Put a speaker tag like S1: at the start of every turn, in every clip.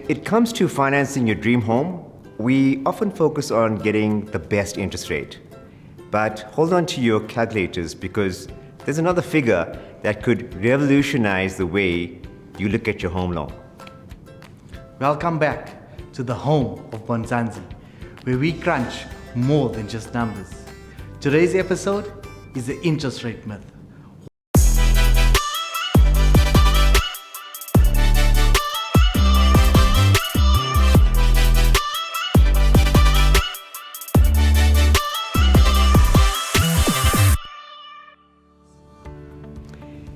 S1: it comes to financing your dream home, we often focus on getting the best interest rate. But hold on to your calculators because there's another figure that could revolutionize the way you look at your home loan.
S2: Welcome back to the home of Bondzansi, where we crunch more than just numbers. Today's episode is the interest rate myth.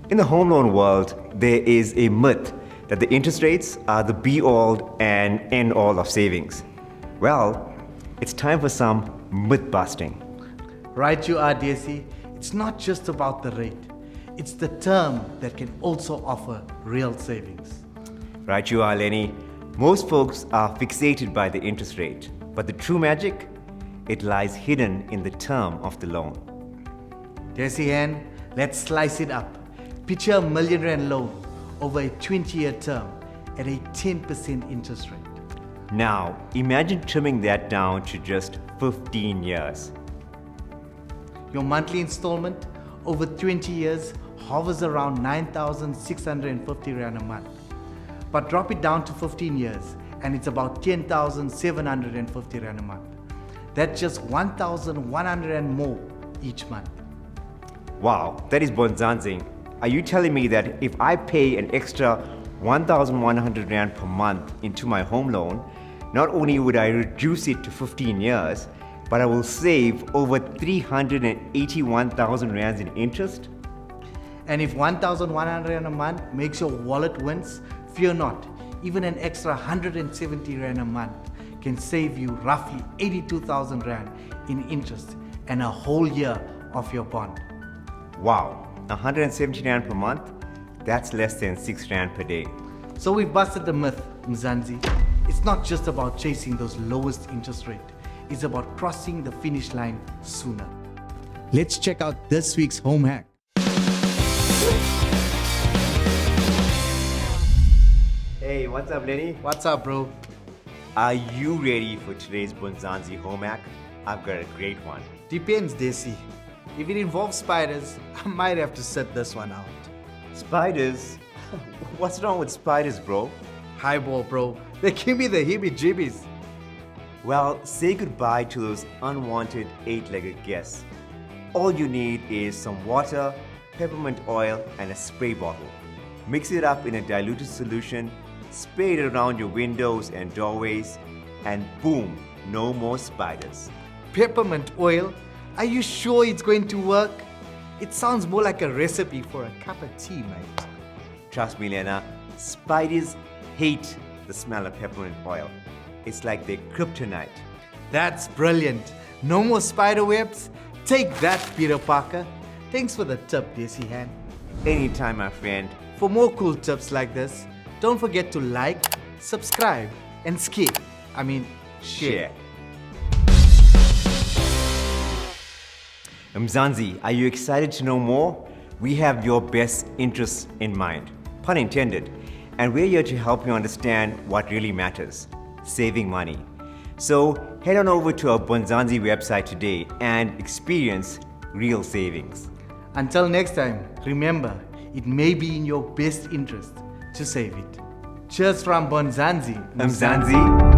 S1: In the home loan world, there is a myth that the interest rates are the be-all and end-all of savings. Well, it's time for some myth busting.
S2: Right you are, Desi. It's not just about the rate. It's the term that can also offer real savings.
S1: Right you are, Lenny. Most folks are fixated by the interest rate, but the true magic, it lies hidden in the term of the loan.
S2: Desi Hen, let's slice it up. Picture a million rand loan over a 20-year term at a 10% interest rate.
S1: Now, imagine trimming that down to just 15 years.
S2: Your monthly installment over 20 years hovers around 9,650 rand a month. But drop it down to 15 years and it's about 10,750 rand a month. That's just 1,100 rand more each month.
S1: Wow, that is Bondzansi. Are you telling me that if I pay an extra 1,100 rand per month into my home loan, not only would I reduce it to 15 years, but I will save over 381,000 rands in interest?
S2: And if 1,100 rand a month makes your wallet wince, fear not. Even an extra 170 rand a month can save you roughly 82,000 rand in interest and a whole year of your bond.
S1: Wow, 170 rand per month? That's less than 6 rand per day.
S2: So we've busted the myth, Mzansi. It's not just about chasing those lowest interest rate. It's about crossing the finish line sooner. Let's check out this week's home hack.
S1: Hey, what's up, Lenny?
S2: What's up, bro?
S1: Are you ready for today's Bondzansi home hack? I've got a great one.
S2: Depends, Desi. If it involves spiders, I might have to set this one out.
S1: Spiders? What's wrong with spiders, bro?
S2: Highball, bro. They give me the heebie-jeebies.
S1: Well, say goodbye to those unwanted 8-legged guests. All you need is some water, peppermint oil, and a spray bottle. Mix it up in a diluted solution, spray it around your windows and doorways, and boom, no more spiders.
S2: Peppermint oil? Are you sure it's going to work? It sounds more like a recipe for a cup of tea, mate.
S1: Trust me, Lena, spiders hate the smell of peppermint oil. It's like their kryptonite.
S2: That's brilliant. No more spider webs? Take that, Peter Parker. Thanks for the tip, Desi Han.
S1: Anytime, my friend.
S2: For more cool tips like this, don't forget to like, subscribe, and share.
S1: Mzansi, are you excited to know more? We have your best interests in mind, pun intended, and we're here to help you understand what really matters, saving money. So head on over to our Bondzansi website today and experience real savings.
S2: Until next time, remember, it may be in your best interest to save it. Cheers from Bondzansi.
S1: Mzansi.